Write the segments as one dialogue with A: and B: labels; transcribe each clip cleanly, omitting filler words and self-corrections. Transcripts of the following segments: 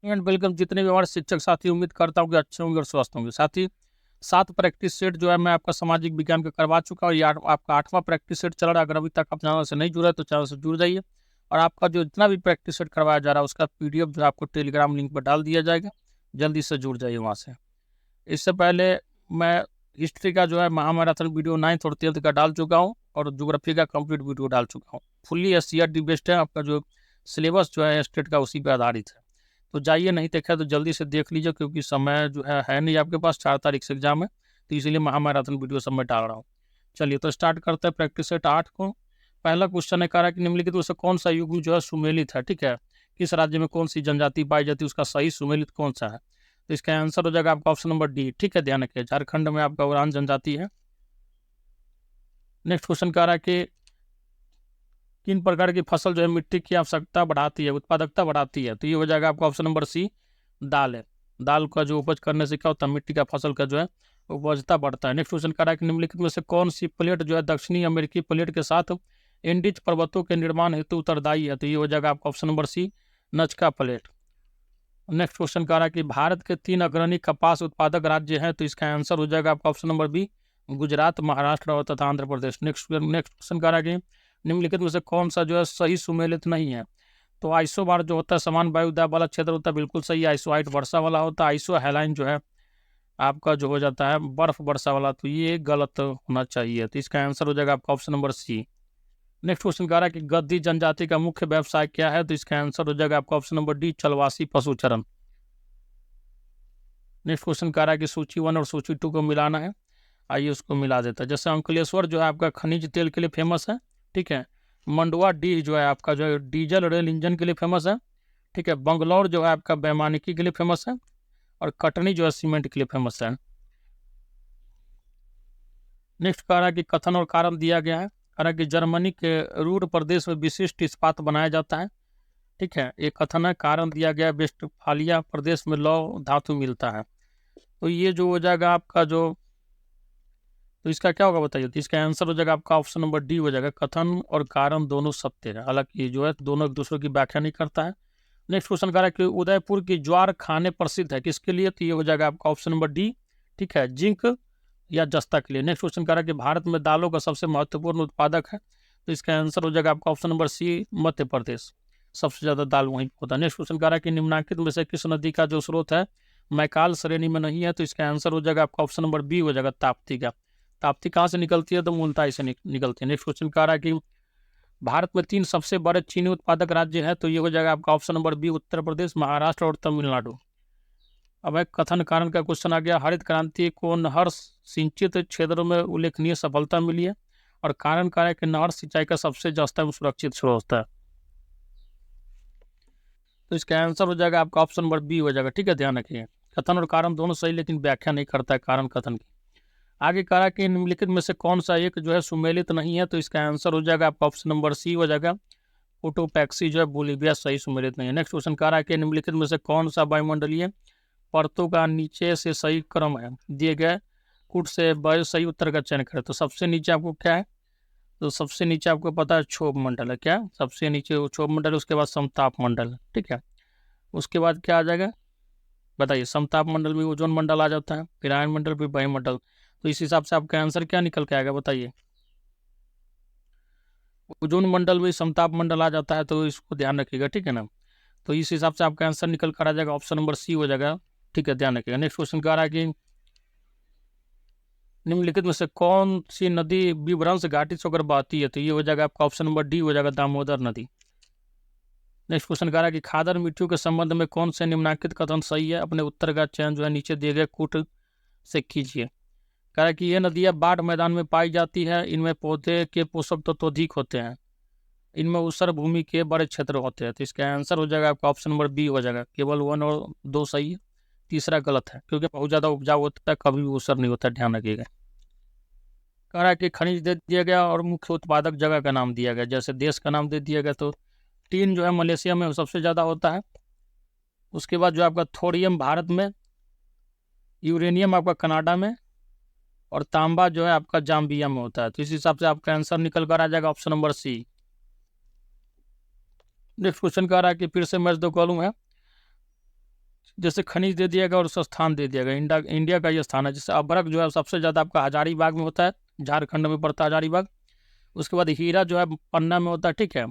A: And welcome जितने भी हमारे शिक्षक साथी, उम्मीद करता हूँ कि अच्छे होंगे और स्वस्थ होंगे। साथ ही 7 प्रैक्टिस सेट जो है मैं आपका सामाजिक विज्ञान का करवा चुका हूँ। ये आपका 8वां प्रैक्टिस सेट चल रहा है। अगर अभी तक आप चैनल से नहीं जुड़े तो चैनल से जुड़ जाइए। और आपका जो जितना भी प्रैक्टिस सेट करवाया जा रहा है उसका पीडीएफ जो है आपको टेलीग्राम लिंक पर डाल दिया जाएगा। जल्दी से जुड़ जाइए वहाँ से। इससे पहले मैं हिस्ट्री का जो है महामैराथन वीडियो 9th और 10th का डाल चुका हूँ और ज्योग्राफी का कंप्लीट वीडियो डाल चुका हूँ। फुल्ली एससीईआरटी बेस्ड है। आपका जो सिलेबस जो है स्टेट का उसी पर आधारित है। तो जाइए, नहीं देखा तो जल्दी से देख लीजिए, क्योंकि समय जो है नहीं आपके पास। 4 तारीख से एग्जाम है, तो इसीलिए महामैराथन वीडियो सब मैं डाल रहा हूँ। चलिए तो स्टार्ट करते हैं प्रैक्टिस सेट 8 को। पहला क्वेश्चन है, कह रहा है कि निम्नलिखित में से कौन सा युग जो है सुमेलित है। ठीक है, किस राज्य में कौन सी जनजाति पाई जाती है, उसका सही सुमेलित कौन सा है। तो इसका आंसर हो जाएगा आपका ऑप्शन नंबर डी। ठीक है, ध्यान रखिए, झारखंड में आपका उरान जनजाति है। नेक्स्ट क्वेश्चन कह रहा है कि किन प्रकार की फसल जो है मिट्टी की आवश्यकता बढ़ाती है, उत्पादकता बढ़ाती है। तो ये हो जाएगा आपका ऑप्शन नंबर सी, दाल है। दाल का जो उपज करने से क्या होता है, मिट्टी का फसल का जो है उपजता बढ़ता है। नेक्स्ट क्वेश्चन कह रहा है कि निम्नलिखित में से कौन सी प्लेट जो है दक्षिणी अमेरिकी प्लेट के साथ एंडीज पर्वतों के निर्माण हेतु उत्तरदायी है। तो ये हो जाएगा आपका ऑप्शन नंबर सी, नजका प्लेट। नेक्स्ट क्वेश्चन कह रहा है कि भारत के 3 अग्रणी कपास उत्पादक राज्य हैं। तो इसका आंसर हो जाएगा आपका option number B, Gujarat, Maharashtra और तथा आंध्र प्रदेश। नेक्स्ट क्वेश्चन कह रहा है कि निम्नलिखित में से कौन सा जो है सही सुमेलित नहीं है। तो आइसो बार जो होता है समान वायु दाब वाला क्षेत्र होता है, बिल्कुल सही। आइसो हाइट वर्षा वाला होता है। आइसो हेलाइन जो है आपका जो हो जाता है बर्फ वर्षा वाला, तो ये गलत होना चाहिए। तो इसका आंसर हो जाएगा आपका option number C. Next question कह रहा है कि गद्दी जनजाति का मुख्य व्यवसाय क्या है। तो इसका आंसर हो जाएगा आपका ऑप्शन नंबर डी, चलवासी पशुचरण। नेक्स्ट क्वेश्चन कह रहा है कि सूची 1 और सूची 2 को मिलाना है। आइए उसको मिला देता है। जैसे अंकलेश्वर जो है आपका खनिज तेल के लिए फेमस है। ठीक है, मंडवा डी जो है आपका जो है डीजल रेल इंजन के लिए फेमस है। ठीक है, बंगलौर जो है आपका वैमानिकी के लिए फेमस है। और कटनी जो है सीमेंट के लिए फेमस है। नेक्स्ट कह रहा है कि कथन और कारण दिया गया है। कह रहा है कि जर्मनी के रूर प्रदेश में विशिष्ट इस्पात बनाया जाता है। ठीक है, एक कथन है। कारण दिया गया वेस्टफालिया प्रदेश में लौह धातु मिलता है। तो ये जो हो जाएगा आपका जो, तो इसका क्या होगा बताइए। तो इसका आंसर हो जाएगा आपका ऑप्शन नंबर डी हो जाएगा, कथन और कारण दोनों सत्य है। हालांकि जो है दोनों एक दूसरे की व्याख्या नहीं करता है। नेक्स्ट क्वेश्चन कह रहा है कि उदयपुर की ज्वार खाने प्रसिद्ध है, किसके लिए। तो ये हो जाएगा आपका ऑप्शन नंबर डी। ठीक है, जिंक या जस्ता के लिए। नेक्स्ट क्वेश्चन कह रहा है कि भारत में दालों का सबसे महत्वपूर्ण उत्पादक है। तो इसका आंसर हो जाएगा आपका ऑप्शन नंबर सी, मध्य प्रदेश। सबसे ज्यादा दाल वहीं होता है। नेक्स्ट क्वेश्चन कह रहा है कि निम्नलिखित में से किस नदी का जो स्रोत है मैकाल श्रेणी में नहीं है। तो इसका आंसर हो जाएगा आपका ऑप्शन नंबर बी हो जाएगा, ताप्ती का। ताप्ती कहाँ से निकलती है, तो मुल्ताई से निकलती है। नेक्स्ट क्वेश्चन कह रहा है कि भारत में 3 सबसे बड़े चीनी उत्पादक राज्य है। तो ये हो जाएगा आपका option number B, Uttar Pradesh, Maharashtra और तमिलनाडु। अब एक कथन कारण का क्वेश्चन आ गया। हरित क्रांति को नहर सिंचित क्षेत्रों में उल्लेखनीय सफलता मिली है। और कारण कह रहा है कि नहर सिंचाई का सबसे सस्ता एवं सुरक्षित स्रोत है। तो इसका आंसर हो जाएगा आपका ऑप्शन नंबर बी हो जाएगा। ठीक है, ध्यान रखिए, कथन और कारण दोनों सही, लेकिन व्याख्या नहीं करता है कारण कथन की। आगे कह रहा है कि निम्नलिखित में से कौन सा एक जो है सुमेलित नहीं है। तो इसका आंसर हो जाएगा आपका ऑप्शन नंबर सी हो जाएगा, कोटोपैक्सी जो है बोलीविया सही सुमेलित नहीं है। नेक्स्ट क्वेश्चन कह रहा है कि निम्नलिखित में से कौन सा वायुमंडलीय परतों का नीचे से सही क्रम है, दिए गए कुट से वायु सही उत्तर का चयन करें। तो सबसे नीचे आपको क्या है, तो सबसे नीचे आपको पता है क्षोभ मंडल है। क्या सबसे नीचे वो क्षोभ मंडल है, उसके बाद समताप मंडल है। ठीक है, उसके बाद क्या आ जाएगा बताइए। समताप मंडल में ओजोन मंडल आ जाता है, फिर आयन मंडल, फिर वायुमंडल। तो इस हिसाब से आपका आंसर क्या निकल के आएगा बताइए। ओजोन मंडल में समताप मंडल आ जाता है, तो इसको ध्यान रखिएगा। ठीक है ना, तो इस हिसाब से आपका आंसर निकल कर आ जाएगा, ऑप्शन नंबर सी हो जाएगा। ठीक है, ध्यान रखिएगा। नेक्स्ट क्वेश्चन कह रहा है कि निम्नलिखित में से कौन सी नदी विभ्रंश घाटी से होकर बहती है। तो ये हो जाएगा आपका ऑप्शन नंबर डी हो जाएगा, दामोदर नदी। नेक्स्ट क्वेश्चन कह रहा है कि खादर मिट्टियों के संबंध में कौन से निम्नलिखित कथन सही है। अपने उत्तर का चयन जो है नीचे दिए गए कूट से कीजिए। कह रहा है कि ये नदियां बाढ़ मैदान में पाई जाती है। इनमें पौधे के पोषक तत्व अधिक होते हैं। इनमें ऊसर भूमि के बड़े क्षेत्र होते हैं। तो इसका आंसर हो जाएगा आपका ऑप्शन नंबर बी हो जाएगा। केवल 1 और 2 सही है, तीसरा गलत है, क्योंकि बहुत ज़्यादा उपजाऊ होता है, कभी भी ऊसर नहीं होता, ध्यान रखिएगा। कह रहा है कि खनिज दे दिया गया और मुख्य उत्पादक जगह का नाम दिया गया। जैसे देश का नाम दे दिया गया, तो टीन जो है मलेशिया में सबसे ज़्यादा होता है। उसके बाद जो आपका थोरियम भारत में, यूरेनियम आपका कनाडा में, और तांबा जो है आपका जाम्बिया में होता है। तो इस हिसाब से आपका आंसर निकल कर आ जाएगा option number C. Next question कह रहा है कि फिर से मैच द कॉलम है। जैसे खनिज दे दिया गया और उसका स्थान दे दिया गया, इंडिया का ये स्थान है। जैसे अभ्रक जो है सबसे ज़्यादा आपका हजारीबाग में होता है, झारखंड में पड़ता है हजारीबाग। उसके बाद हीरा जो है पन्ना में होता है, ठीक है,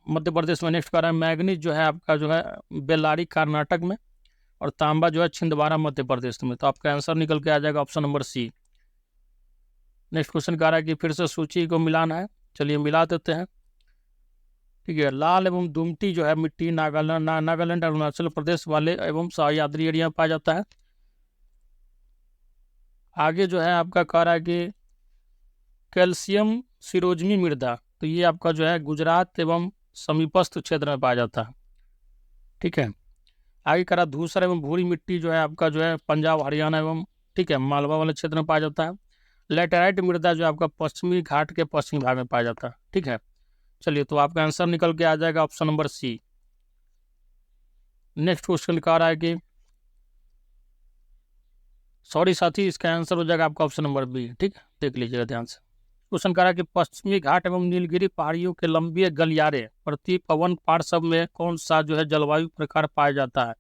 A: मध्य प्रदेश में। नेक्स्ट कर रहा है मैग्नीज जो है आपका जो है बेल्लारी कर्नाटक में, और तांबा जो है छिंदवाड़ा मध्य प्रदेश में। तो आपका आंसर निकल के आ जाएगा option number C. Next question कह रहा है कि फिर से सूची को मिलाना है, चलिए मिला देते हैं, ठीक है। लाल एवं दुमटी जो है मिट्टी नागालैंड अरुणाचल प्रदेश वाले एवं सह्याद्री एरिया में पाया जाता है। आगे जो है आपका कह रहा है कि कैल्शियम सिरोजमी मृदा, तो ये आपका जो है गुजरात एवं समीपस्थ क्षेत्र में पाया जाता है, ठीक है। आगे कह रहा धूसर एवं भूरी मिट्टी जो है आपका जो है पंजाब हरियाणा एवं, ठीक है, मालवा वाले क्षेत्र में पाया जाता है। लेटेराइट मृदा जो आपका पश्चिमी घाट के पश्चिमी भाग में पाया जाता है, ठीक है। चलिए, तो आपका आंसर निकल के आ जाएगा option number C. Next question कह रहा है कि सॉरी साथी, इसका आंसर हो जाएगा आपका ऑप्शन नंबर बी, ठीक है, देख लीजिएगा ध्यान से। क्वेश्चन कह रहा है कि पश्चिमी घाट एवं नीलगिरी पहाड़ियों के लंबे गलियारे प्रति पवन पार्श्व में कौन सा जो है जलवायु प्रकार पाया जाता है?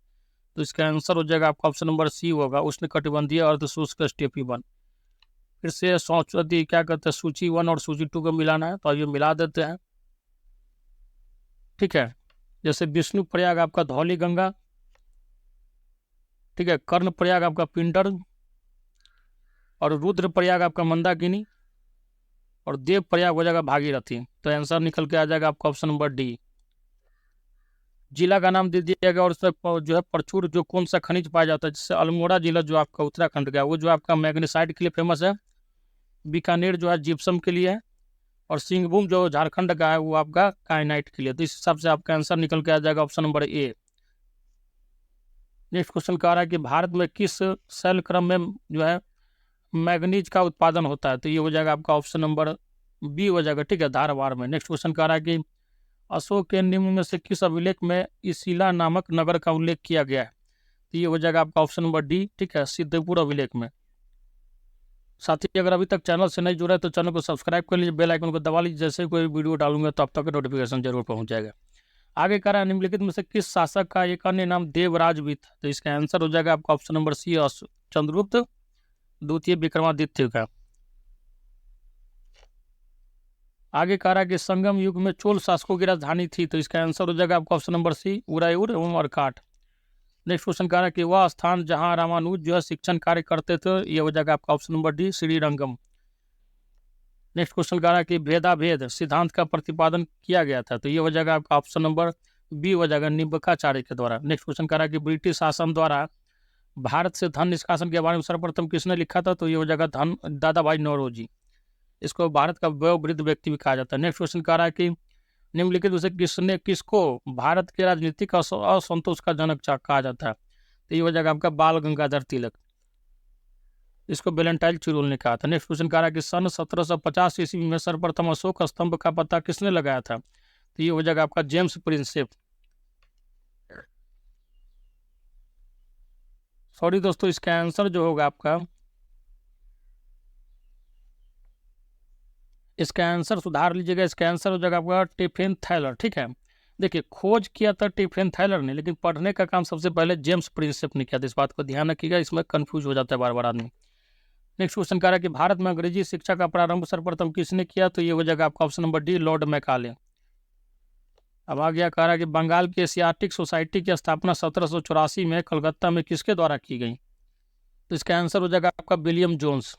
A: तो इसका आंसर हो जाएगा आपका ऑप्शन नंबर सी होगा, उष्णकटिबंधीय अर्धशुष्क स्टेपी वन। फिर से क्या कहते हैं, सूची 1 और सूची 2 को मिलाना है, तो ये मिला देते हैं, ठीक है। जैसे विष्णु प्रयाग आपका धौली गंगा, ठीक है, कर्ण प्रयाग आपका पिंडर, और रुद्र प्रयाग आपका मंदाकिनी, और देव प्रयाग हो जाएगा भागीरथी। तो आंसर निकल के आ जाएगा आपका ऑप्शन नंबर डी। जिला का नाम दे दिया गया और उसमें जो है प्रचुर जो कौन सा खनिज पाया जाता है, जैसे अल्मोड़ा जिला जो आपका उत्तराखंड का, वो जो आपका मैग्नीसाइट के लिए फेमस है। बीकानेर जो है जिप्सम के लिए है, और सिंहभूम जो झारखंड का है वो आपका काइनाइट के लिए। तो इस हिसाब से आपका आंसर निकल के आ जाएगा option number A. Next question कह रहा है कि भारत में किस शैल क्रम में जो है मैग्नीज का उत्पादन होता है? तो ये हो जाएगा आपका ऑप्शन नंबर बी हो जाएगा, ठीक है, धारवाड़ में। नेक्स्ट क्वेश्चन कह रहा है कि अशोक के निम्न में से किस अभिलेख में इसिला नामक नगर का उल्लेख किया गया है? तो ये हो जाएगा आपका ऑप्शन नंबर डी, ठीक है, सिद्धपुर अभिलेख में। साथी, अगर अभी तक चैनल से नहीं जुड़ा है तो चैनल को सब्सक्राइब कर लीजिए, बेल आइकन को दबा लीजिए, जैसे कोई वीडियो डालूंगा तो आप तक नोटिफिकेशन जरूर पहुंच जाएगा। आगे कह रहा है निम्नलिखित में से किस शासक का एक अन्य नाम देवराज भी था? तो इसका आंसर हो जाएगा आपका ऑप्शन नंबर सी, चंद्रगुप्त द्वितीय विक्रमादित्य का। आगे कह रहा है कि संगम युग में चोल शासकों की राजधानी थी, तो इसका आंसर हो जाएगा आपका ऑप्शन नंबर सी, उदयपुर एवं अर्काट। नेक्स्ट क्वेश्चन कह रहा है कि वह स्थान जहां रामानुज जो है शिक्षण कार्य करते थे, ये हो जाएगा आपका option number D, Srirangam. Next question कह रहा है कि भेदाभेद सिद्धांत का प्रतिपादन किया गया था, तो ये हो जाएगा आपका ऑप्शन नंबर बी हो जाएगा, निम्बकाचार्य के द्वारा। नेक्स्ट क्वेश्चन कह रहा है कि ब्रिटिश शासन द्वारा भारत से धन निष्कासन के बारे में सर्वप्रथम किसने लिखा था? तो ये हो जाएगा दादा भाई नौरोजी। इसको भारत का वयोवृद्ध व्यक्ति भी कहा जाता है। नेक्स्ट क्वेश्चन कह रहा है कि निम्नलिखित में से किसको भारत के राजनीतिक असंतोष का जनक कहा जाता है? तो ये हो जाएगा आपका बाल गंगाधर तिलक, इसको वेलेंटाइन चिरोल ने कहा था। नेक्स्ट क्वेश्चन कह रहा है कि सन 1750 ईस्वी में सर्वप्रथम अशोक स्तंभ का पता किसने लगाया था? तो ये हो जाएगा आपका जेम्स प्रिंसेप। सॉरी दोस्तों, इसका आंसर जो होगा आपका, इसका आंसर सुधार लीजिएगा, इसका आंसर हो जाएगा आपका टिफिन थैलर, ठीक है। देखिए, खोज किया था टिफिन थैलर ने, लेकिन पढ़ने का काम सबसे पहले जेम्स प्रिंसेप ने किया था। इस बात को ध्यान रखिएगा, इसमें कंफ्यूज हो जाता है बार बार आदमी। नेक्स्ट क्वेश्चन कह रहा है कि भारत में अंग्रेजी शिक्षा का प्रारंभ सर्वप्रथम किसने किया? तो ये हो जाएगा आपका option number D, Lord Macaulay. अब आ गया, कह रहा है कि बंगाल की एशियाटिक सोसाइटी की स्थापना 1784 में कलकत्ता में किसके द्वारा की गई? तो इसका आंसर हो जाएगा आपका विलियम जोन्स।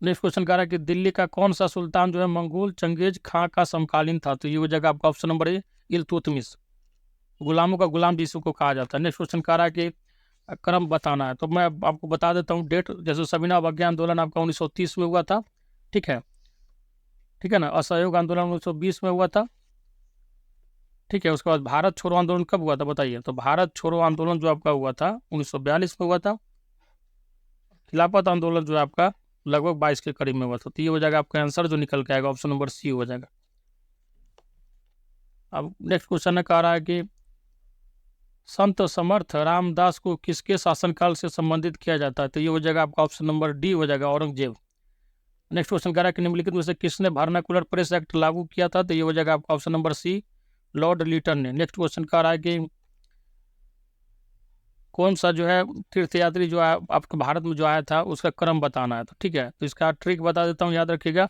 A: नेक्स्ट क्वेश्चन कह रहा है कि दिल्ली का कौन सा सुल्तान जो है मंगोल चंगेज खां का समकालीन था? तो ये हो जाएगा आपका ऑप्शन नंबर ए, इल्तुतमिश। गुलामों का गुलाम जिसको कहा जाता है। नेक्स्ट क्वेश्चन कह रहा है कि क्रम बताना है, तो मैं आपको बता देता हूँ डेट। जैसे सविना अवज्ञा आंदोलन आपका 1930 में हुआ था, ठीक है, ठीक है ना। असहयोग आंदोलन 1920 में हुआ था, ठीक है। उसके बाद भारत छोड़ो आंदोलन कब हुआ था बताइए? तो भारत छोड़ो आंदोलन जो आपका हुआ था 1942 में हुआ था। खिलाफत आंदोलन जो है आपका लगभग 22 के करीब में हुआ था। तो ये हो जाएगा आपका आंसर जो निकल के आएगा, ऑप्शन नंबर सी हो जाएगा। अब नेक्स्ट क्वेश्चन है, कह रहा है कि संत समर्थ रामदास को किसके शासनकाल से संबंधित किया जाता है? तो ये हो जाएगा आपका ऑप्शन नंबर डी हो जाएगा, औरंगजेब। नेक्स्ट क्वेश्चन कह रहा है कि निम्नलिखित में से किसने वर्नाकुलर प्रेस एक्ट लागू किया था? तो ये हो जाएगा आपका option number C, Lord Lytton ने। नेक्स्ट क्वेश्चन कह रहा है कि कौन सा जो है तीर्थयात्री जो आपके भारत में जो आया था उसका क्रम बताना है। तो ठीक है, तो इसका ट्रिक बता देता हूँ, याद रखिएगा।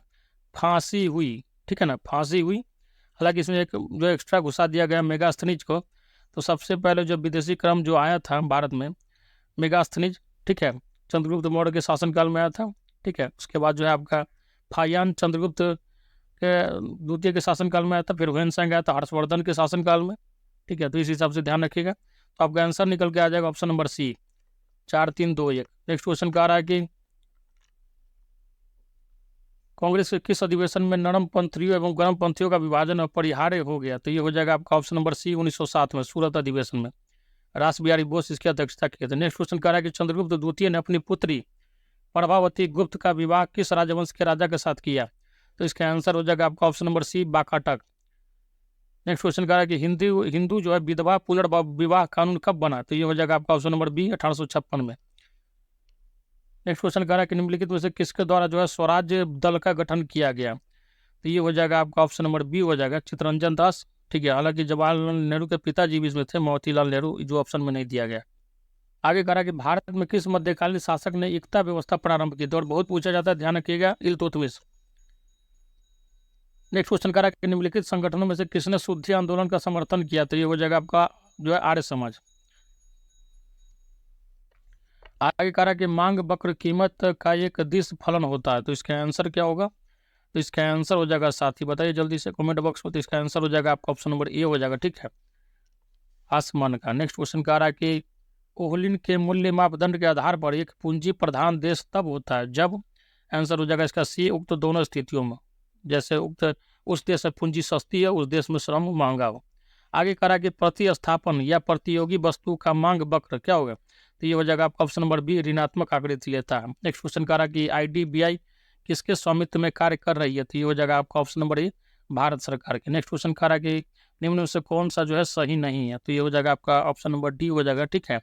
A: फांसी हुई, ठीक है ना, फांसी हुई। हालांकि इसमें एक जो एक्स्ट्रा घुसा दिया गया मेगास्थनीज को। तो सबसे पहले जो विदेशी क्रम जो आया था भारत में, मेगास्थनीज, ठीक है, चंद्रगुप्त मौर्य के शासनकाल में आया था। ठीक है, उसके बाद जो है आपका फायान चंद्रगुप्त के द्वितीय के शासनकाल में आया था। फिर ह्वेनसांग आया था हर्षवर्धन के शासनकाल में। ठीक है, तो इस हिसाब से ध्यान रखिएगा। तो आपका आंसर निकल के आ जाएगा option number C, 4 3 2 1। Next question क्या आ रहा है कि कांग्रेस के किस अधिवेशन में नरम पंथियों एवं गर्म पंथियों का विभाजन अपरिहार्य हो गया? तो ये हो जाएगा आपका ऑप्शन नंबर सी, 1907 में सूरत अधिवेशन में रास बिहारी बोस इसकी अध्यक्षता की थी। नेक्स्ट क्वेश्चन कह रहा है कि चंद्रगुप्त द्वितीय ने अपनी पुत्री प्रभावती गुप्त का विवाह किस राजवंश के राजा के साथ किया? तो इसका आंसर हो जाएगा आपका option number C, Vakataka. Next question कह रहा है कि हिंदू जो है विधवा पुनर्विवाह कानून कब बना? तो ये हो जाएगा आपका ऑप्शन नंबर बी, 1856 में। नेक्स्ट क्वेश्चन कह रहा है कि निम्नलिखित में से किसके द्वारा जो है स्वराज्य दल का गठन किया गया? तो ये हो जाएगा आपका ऑप्शन नंबर बी हो जाएगा, चित्तरंजन दास। ठीक है, हालांकि जवाहरलाल नेहरू के पिताजी भी इसमें थे, मोतीलाल नेहरू, जो ऑप्शन में नहीं दिया गया। आगे कह रहा है कि भारत में किस मध्यकालीन शासक ने एकता व्यवस्था प्रारंभ की थी? और बहुत पूछा जाता है, ध्यान रखिएगा, इल्तुतमिश। नेक्स्ट क्वेश्चन कह रहा है कि निम्नलिखित संगठनों में से किसने शुद्धि आंदोलन का समर्थन किया? तो ये हो जाएगा आपका जो है आर्य समाज। आगे कह रहा है कि मांग वक्र कीमत का एक दिश फलन होता है। तो इसका आंसर क्या होगा? तो इसका आंसर हो जाएगा, साथी बताइए जल्दी से कमेंट बॉक्स में। तो इसका आंसर हो जाएगा आपका ऑप्शन नंबर ए हो जाएगा। ठीक है, आसमान का। नेक्स्ट क्वेश्चन कह रहा है कि ओहलिन के मूल्य मापदंड के आधार पर एक पूंजी प्रधान देश तब होता है जब, आंसर हो जाएगा इसका सी, उक्त दोनों स्थितियों में। जैसे उक्त उस देश में पूंजी सस्ती है, उस देश में श्रम महंगा हो। आगे कह रहा है कि प्रतिस्थापन या प्रतियोगी वस्तु का मांग वक्र क्या होगा? तो ये हो जाएगा आपका ऑप्शन नंबर बी, ऋणात्मक आकृति लेता है। नेक्स्ट क्वेश्चन कह रहा है कि आईडीबीआई किसके स्वामित्व में कार्य कर रही है? तो ये हो जाएगा आपका ऑप्शन नंबर ए, भारत सरकार के। नेक्स्ट क्वेश्चन कह रहा है कि निम्न में से कौन सा जो है सही नहीं है? तो ये हो जाएगा आपका ऑप्शन नंबर डी हो जाएगा। ठीक है,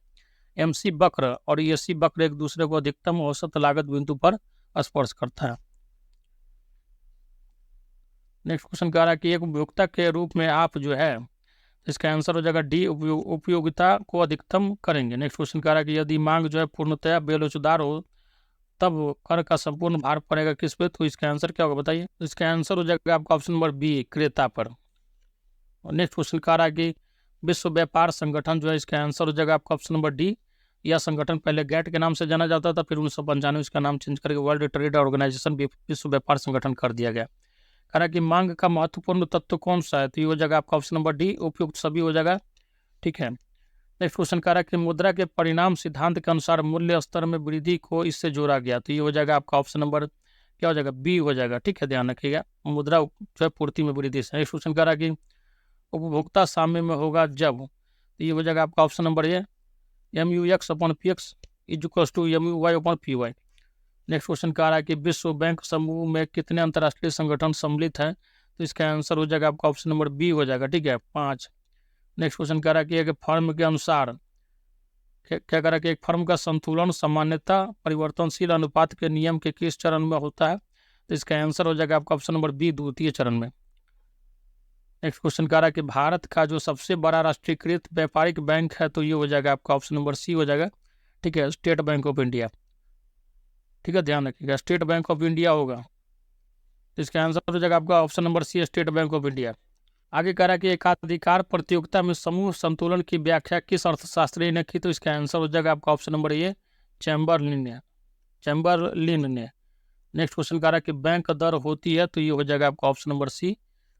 A: एमसी वक्र और ईएससी वक्र एक दूसरे को अधिकतम औसत लागत बिंदु पर स्पर्श करता है। नेक्स्ट क्वेश्चन कह रहा है कि एक उपभोक्ता के रूप में आप जो है, इसका आंसर हो जाएगा डी, उपयोगिता को अधिकतम करेंगे। नेक्स्ट क्वेश्चन कह रहा है कि यदि मांग जो है पूर्णतया बेलोचदार हो तब कर का संपूर्ण भार पड़ेगा किस पे? तो इसका आंसर क्या होगा बताइए? तो इसका आंसर हो जाएगा आपका ऑप्शन नंबर बी, क्रेता पर। और नेक्स्ट क्वेश्चन कह रहा है कि विश्व व्यापार संगठन जो है, इसका आंसर हो जाएगा आपका ऑप्शन नंबर डी। यह संगठन पहले गैट के नाम से जाना जाता था, फिर 1995 इसका नाम चेंज करके वर्ल्ड ट्रेड ऑर्गेनाइजेशन विश्व व्यापार संगठन कर दिया गया। कह रहा है कि मांग का महत्वपूर्ण तत्व कौन सा है? तो ये हो जाएगा आपका ऑप्शन नंबर डी, उपयुक्त सभी हो जाएगा। ठीक है, नेक्स्ट क्वेश्चन कह रहा है कि मुद्रा के परिणाम सिद्धांत के अनुसार मूल्य स्तर में वृद्धि को इससे जोड़ा गया। तो ये हो जाएगा आपका ऑप्शन नंबर क्या हो जाएगा? बी हो जाएगा। ठीक है, ध्यान रखिएगा, मुद्रा जो है पूर्ति में वृद्धि से। नेक्स्ट क्वेश्चन कह रहा है कि उपभोक्ता साम्य में होगा जब, तो ये हो जाएगा आपका option number A, MUX/PX = MUY/PY। Next question कह रहा है कि विश्व बैंक समूह में कितने अंतर्राष्ट्रीय संगठन सम्मिलित हैं? तो इसका आंसर हो जाएगा आपका ऑप्शन नंबर बी हो जाएगा। ठीक है, 5। नेक्स्ट क्वेश्चन कह रहा है कि एक फर्म के अनुसार क्या कह रहा है कि एक फर्म का संतुलन सामान्यता परिवर्तनशील अनुपात के नियम के किस चरण में होता है? तो इसका आंसर हो जाएगा आपका ऑप्शन नंबर बी, द्वितीय चरण में। नेक्स्ट क्वेश्चन कह रहा है कि भारत का जो सबसे बड़ा राष्ट्रीयकृत व्यापारिक बैंक है, तो ये हो जाएगा आपका ऑप्शन नंबर सी हो जाएगा। ठीक है, स्टेट बैंक ऑफ इंडिया। ठीक है, ध्यान रखिएगा, स्टेट बैंक ऑफ इंडिया होगा। तो इसका आंसर हो जाएगा आपका option number C, State Bank of India. आगे कह रहा है कि एकाधिकार प्रतियोगिता में समूह संतुलन की व्याख्या किस अर्थशास्त्री ने की? तो इसका आंसर हो जाएगा आपका ऑप्शन नंबर ए, चैम्बरलिन ने। नेक्स्ट क्वेश्चन कह रहा है कि बैंक दर होती है, तो ये हो जाएगा आपका ऑप्शन नंबर सी,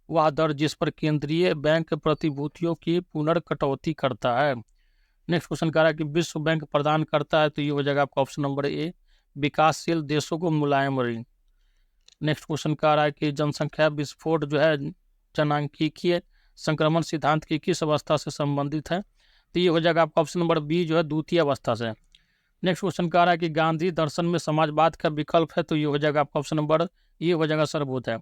A: वह दर जिस पर केंद्रीय बैंक प्रतिभूतियों की पुनर्कटौती करता है। नेक्स्ट क्वेश्चन कह रहा है कि विश्व बैंक प्रदान करता है, तो ये हो जाएगा आपका ऑप्शन नंबर ए, विकासशील देशों को मुलायम ऋण। नेक्स्ट क्वेश्चन कह रहा है कि जनसंख्या विस्फोट जो है जनांकीय संक्रमण सिद्धांत की किस अवस्था से संबंधित है? तो ये हो जाएगा आपका ऑप्शन नंबर बी जो है द्वितीय अवस्था से। नेक्स्ट क्वेश्चन कह रहा है कि गांधी दर्शन में समाजवाद का विकल्प है, तो ये हो जाएगा आपका ऑप्शन नंबर ये हो जाएगा सर्वभूत है।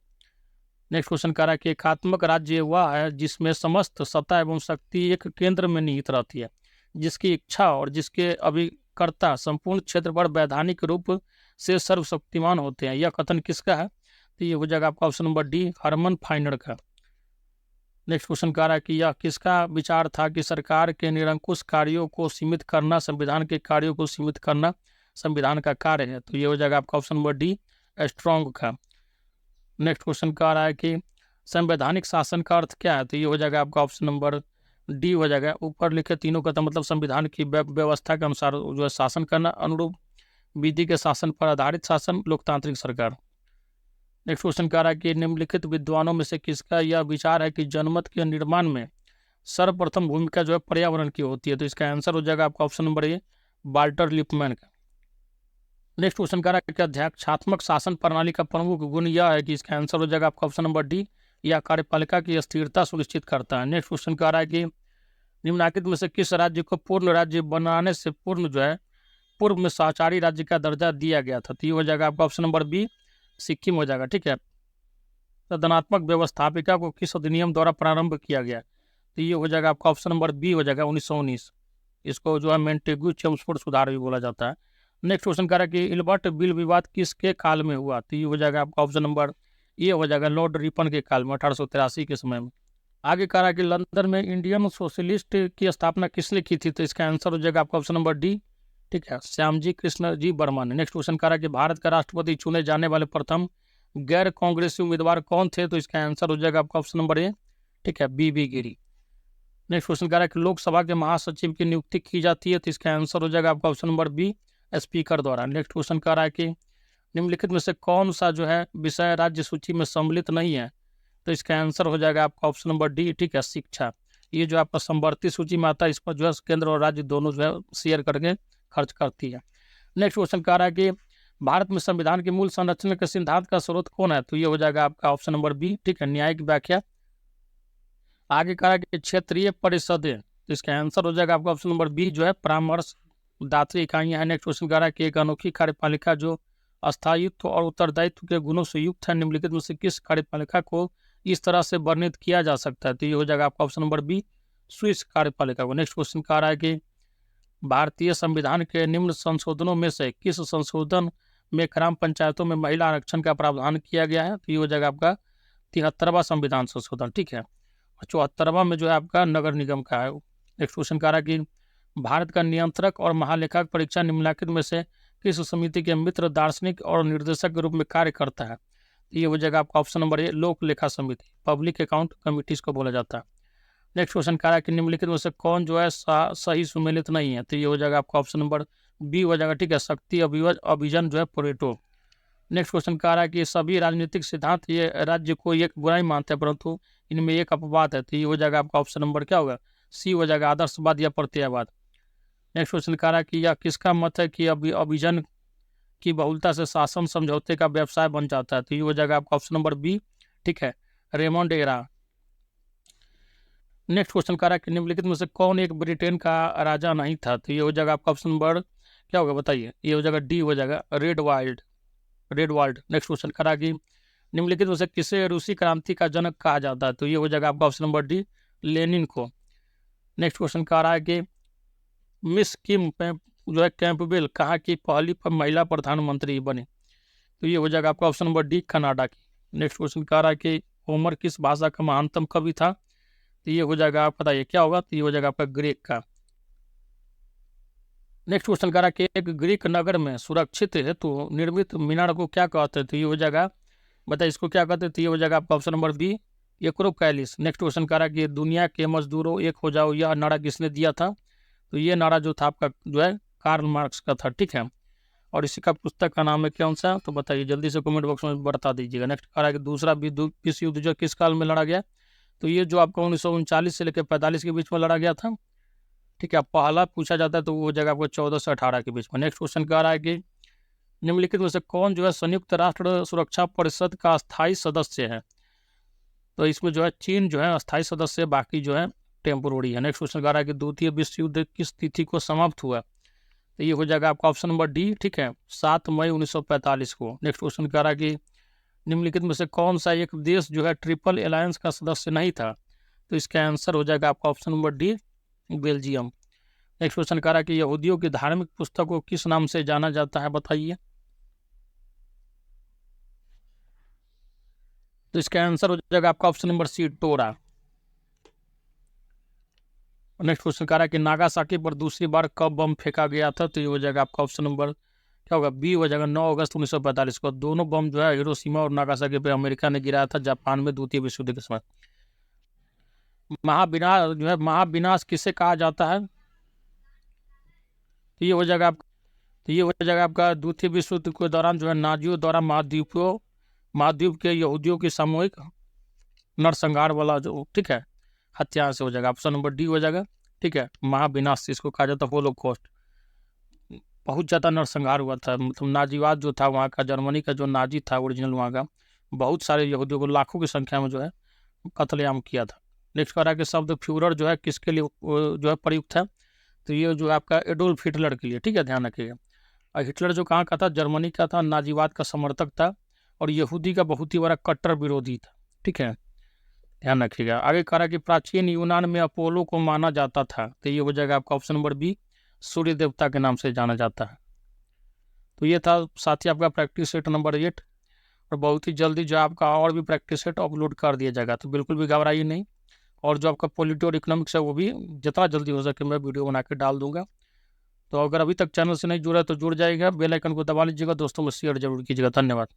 A: नेक्स्ट क्वेश्चन कह रहा है कि एकात्मक राज्य वह है जिसमें समस्त सत्ता एवं शक्ति एक केंद्र में निहित रहती है, जिसकी इच्छा और जिसके अभिकर्ता संपूर्ण क्षेत्र पर वैधानिक रूप से सर्वशक्तिमान होते हैं। यह कथन किसका है? तो ये हो जाएगा आपका option number D, Herman Finer का। नेक्स्ट क्वेश्चन कह रहा है कि यह किसका विचार था कि सरकार के निरंकुश कार्यों को सीमित करना, संविधान के कार्यों को सीमित करना संविधान का कार्य है? तो ये हो जाएगा आपका ऑप्शन नंबर डी, स्ट्रॉन्ग का। नेक्स्ट क्वेश्चन कह रहा है कि संवैधानिक शासन का अर्थ क्या है? तो ये हो जाएगा आपका ऑप्शन नंबर डी हो जाएगा। ऊपर लिखे तीनों का तो मतलब संविधान की व्यवस्था के अनुसार जो है शासन करना, अनुरूप विधि के शासन पर आधारित शासन, लोकतांत्रिक सरकार। नेक्स्ट क्वेश्चन कह रहा है कि निम्नलिखित विद्वानों में से किसका यह विचार है कि जनमत के निर्माण में सर्वप्रथम भूमिका जो है पर्यावरण की होती है? तो इसका आंसर हो जाएगा आपका option number A, Walter Lipman का। नेक्स्ट क्वेश्चन कह रहा है कि अध्यक्षात्मक शासन प्रणाली का प्रमुख गुण यह है कि इसका आंसर हो जाएगा आपका ऑप्शन नंबर डी, यह कार्यपालिका की स्थिरता सुनिश्चित करता है। नेक्स्ट क्वेश्चन कह रहा है कि निम्नलिखित में से किस राज्य को पूर्ण राज्य बनाने से पूर्व में सहचारी राज्य का दर्जा दिया गया था? तो ये हो जाएगा आपका ऑप्शन नंबर बी, सिक्किम हो जाएगा। ठीक है। सदनात्मक व्यवस्थापिका को किस अधिनियम द्वारा प्रारंभ किया गया? तो ये हो जाएगा आपका ऑप्शन नंबर बी हो जाएगा, 1919। इसको जो है मेंटेगू चेम्सफोर्ड सुधार भी बोला जाता है। नेक्स्ट क्वेश्चन कह रहा है कि इल्बर्ट बिल विवाद किसके काल में हुआ? तो ये हो जाएगा आपका ऑप्शन नंबर ए हो जाएगा, लॉर्ड रिपन के काल में, 1883 के समय में। आगे कह रहा है कि लंदन में इंडियन सोशलिस्ट की स्थापना किसने की थी? तो इसका आंसर हो जाएगा आपका ऑप्शन नंबर डी, ठीक है, श्यामजी कृष्ण जी वर्मा ने। नेक्स्ट क्वेश्चन कह रहा है कि भारत का राष्ट्रपति चुने जाने वाले प्रथम गैर कांग्रेसी उम्मीदवार कौन थे? तो इसका आंसर हो जाएगा आपका ऑप्शन नंबर ए, ठीक है, बी गिरी। नेक्स्ट क्वेश्चन कह रहा है कि लोकसभा के महासचिव की नियुक्ति की जाती है? तो इसका आंसर हो जाएगा आपका ऑप्शन नंबर बी, स्पीकर द्वारा। नेक्स्ट क्वेश्चन कह रहा है कि निम्नलिखित में से कौन सा जो है विषय राज्य सूची में सम्मिलित नहीं है? तो इसका आंसर हो जाएगा आपका ऑप्शन नंबर डी, ठीक है, शिक्षा। ये जो आपका समवर्ती सूची में आता है, इस पर जो है केंद्र और राज्य दोनों जो है शेयर करके खर्च करती है। नेक्स्ट क्वेश्चन कह रहा है कि भारत में संविधान के मूल संरचना के सिद्धांत का स्रोत कौन है? तो ये हो जाएगा आपका ऑप्शन नंबर बी, ठीक है, न्यायिक व्याख्या। आगे कह रहा है कि क्षेत्रीय परिषदें, तो इसका आंसर हो जाएगा आपका ऑप्शन नंबर बी, जो है परामर्श दात्री इकाइयां हैं। नेक्स्ट क्वेश्चन कह रहा है कि एक अनोखी कार्यपालिका जो अस्थायित्व और उत्तरदायित्व के गुणों से युक्त है, निम्नलिखित में से किस कार्यपालिका को इस तरह से वर्णित किया जा सकता है? तो ये हो जाएगा आपका ऑप्शन नंबर बी, स्विस कार्यपालिका को। नेक्स्ट क्वेश्चन कह रहा है कि भारतीय संविधान के निम्न संशोधनों में से किस संशोधन में ग्राम पंचायतों में महिला आरक्षण का प्रावधान किया गया है? तो ये हो जाएगा आपका 73वां संविधान संशोधन, ठीक है। 74वां में जो है आपका नगर निगम का है। नेक्स्ट क्वेश्चन कह रहा है कि भारत का नियंत्रक और महालेखाक परीक्षा निम्नलिखित में से किस समिति के मित्र, दार्शनिक और निर्देशक के रूप में कार्य करता है? ये हो जाएगा आपका ऑप्शन नंबर ए, लोक लेखा समिति, पब्लिक अकाउंट कमिटीज को बोला जाता है। नेक्स्ट क्वेश्चन कह रहा है कि निम्नलिखित में से कौन जो है सही सुमेलित नहीं है? तो ये हो जाएगा आपका ऑप्शन नंबर बी हो जाएगा, ठीक है, शक्ति अभियान जो है पोरेटो। नेक्स्ट क्वेश्चन कह रहा है कि सभी राजनीतिक सिद्धांत ये राज्य को एक बुराई मानते हैं, परंतु इनमें एक अपवाद है। तो ये हो जाएगा आपका ऑप्शन नंबर क्या होगा, सी हो जाएगा, आदर्शवाद या प्रत्ययवाद। नेक्स्ट क्वेश्चन कह रहा है कि यह किसका मत है कि अभिजन की बहुलता से शासन समझौते का व्यवसाय बन जाता है? तो ये हो जाएगा आपका ऑप्शन नंबर बी, ठीक है, रेमंड एरा। नेक्स्ट क्वेश्चन कह रहा है कि निम्नलिखित में से कौन एक ब्रिटेन का राजा नहीं था? तो ये हो जाएगा आपका ऑप्शन नंबर क्या होगा, बताइए। ये हो जाएगा डी हो जाएगा, रेडवाल्ड। नेक्स्ट क्वेश्चन कह रहा है कि निम्नलिखित में से किसे रूसी क्रांति का जनक कहा जाता है? तो ये हो जाएगा आपका ऑप्शन नंबर डी, लेनिन को। नेक्स्ट क्वेश्चन कह रहा है कि मिस किम जो है कैंपबेल कहाँ की पहली महिला प्रधानमंत्री बनी? तो ये हो जाएगा आपका ऑप्शन नंबर डी, कनाडा की। नेक्स्ट क्वेश्चन कह रहा है कि होमर किस भाषा का महानतम कवि था? तो ये हो जाएगा, आप बताइए क्या होगा। तो ये हो जाएगा आपका ग्रीक का। नेक्स्ट क्वेश्चन कह रहा है कि एक ग्रीक नगर में सुरक्षित हेतु निर्मित मीनार को क्या कहते हैं? तो ये हो जाएगा, बताइए इसको क्या कहते हैं। तो ये हो जाएगा आपका option number B, Acropolis. Next question कह रहा है कि दुनिया के मजदूरों एक हो जाओ, यह नारा किसने दिया था? तो ये नारा जो था आपका जो है कार्ल मार्क्स का था, ठीक है। और इसी का पुस्तक का नाम है कौन सा? तो बताइए जल्दी से कमेंट बॉक्स में बता दीजिएगा। नेक्स्ट कह रहा है कि दूसरा विश्व युद्ध जो किस काल में लड़ा गया? तो ये जो आपका 1939 से लेकर 45 के बीच में लड़ा गया था, ठीक है। पहला पूछा जाता है तो वो हो जाएगा आपको 14 से 18 के बीच में। नेक्स्ट क्वेश्चन कह रहा है कि निम्नलिखित में से कौन जो है संयुक्त राष्ट्र सुरक्षा परिषद का स्थायी सदस्य है? तो इसमें जो है चीन जो है स्थायी सदस्य, बाकी जो है टेम्पोररी है। नेक्स्ट क्वेश्चन कह रहा है कि द्वितीय विश्व युद्ध किस तिथि को समाप्त हुआ? तो ये हो जाएगा आपका ऑप्शन नंबर डी, ठीक है, 7 मई 1945 को। नेक्स्ट क्वेश्चन कह रहा है कि निम्नलिखित में से कौन सा एक देश जो है ट्रिपल अलायंस का सदस्य नहीं था? तो इसका आंसर हो जाएगा आपका option number D, Belgium. Next question कह रहा है कि यहूदियों की धार्मिक पुस्तक को किस नाम से जाना जाता है, बताइए। तो इसका आंसर हो जाएगा आपका option number C, Torah. Next question कह रहा है कि नागासाकी पर दूसरी बार कब बम फेंका गया था, तो ये हो जाएगा आपका ऑप्शन नंबर क्या होगा, बी हो जाएगा 9 अगस्त 1945 को। दोनों बम जो है हिरोशिमा और नागासाकी पे अमेरिका ने गिराया था जापान में द्वितीय विश्व युद्ध के समय। महाविनाश जो है, महाविनाश किसे कहा जाता है, तो ये हो जाएगा आपका द्वितीय विश्व युद्ध के दौरान जो है नाजियों द्वारा महाद्वीप के यहूदियों की सामूहिक नरसंहार वाला जो, ठीक है, हत्या से हो जाएगा। ऑप्शन नंबर डी हो जाएगा, ठीक है। महाविनाश इसको कहा जाता है, होलोकॉस्ट। बहुत ज़्यादा नरसंहार हुआ था, मतलब नाजीवाद जो था वहाँ का, जर्मनी का जो नाजी था ओरिजिनल वहाँ का, बहुत सारे यहूदियों को लाखों की संख्या में जो है कत्लेआम किया था। नेक्स्ट कह रहा है कि शब्द फ्यूरर जो है किसके लिए जो है प्रयुक्त है, तो ये जो है आपका एडोल्फ हिटलर के लिए, ठीक है, ध्यान रखिएगा। और हिटलर जो कहाँ का था, जर्मनी का था, नाजीवाद का समर्थक था और यहूदी का बहुत ही बड़ा कट्टर विरोधी था, ठीक है, ध्यान रखिएगा। आगे कह रहा है कि प्राचीन यूनान में अपोलो को माना जाता था, तो ये हो जाएगा आपका ऑप्शन नंबर बी, सूर्य देवता के नाम से जाना जाता है। तो ये था साथी आपका प्रैक्टिस सेट नंबर 8, और बहुत ही जल्दी जो आपका और भी प्रैक्टिस सेट अपलोड कर दिया जाएगा, तो बिल्कुल भी घबराइए नहीं। और जो आपका पॉलिटी और इकोनॉमिक्स है वो भी जितना जल्दी हो सके मैं वीडियो बना के डाल दूंगा। तो अगर अभी तक चैनल से नहीं जुड़ा है तो जुड़ जाइएगा, बेल आइकन को दबा लीजिएगा, दोस्तों में शेयर जरूर कीजिएगा। धन्यवाद।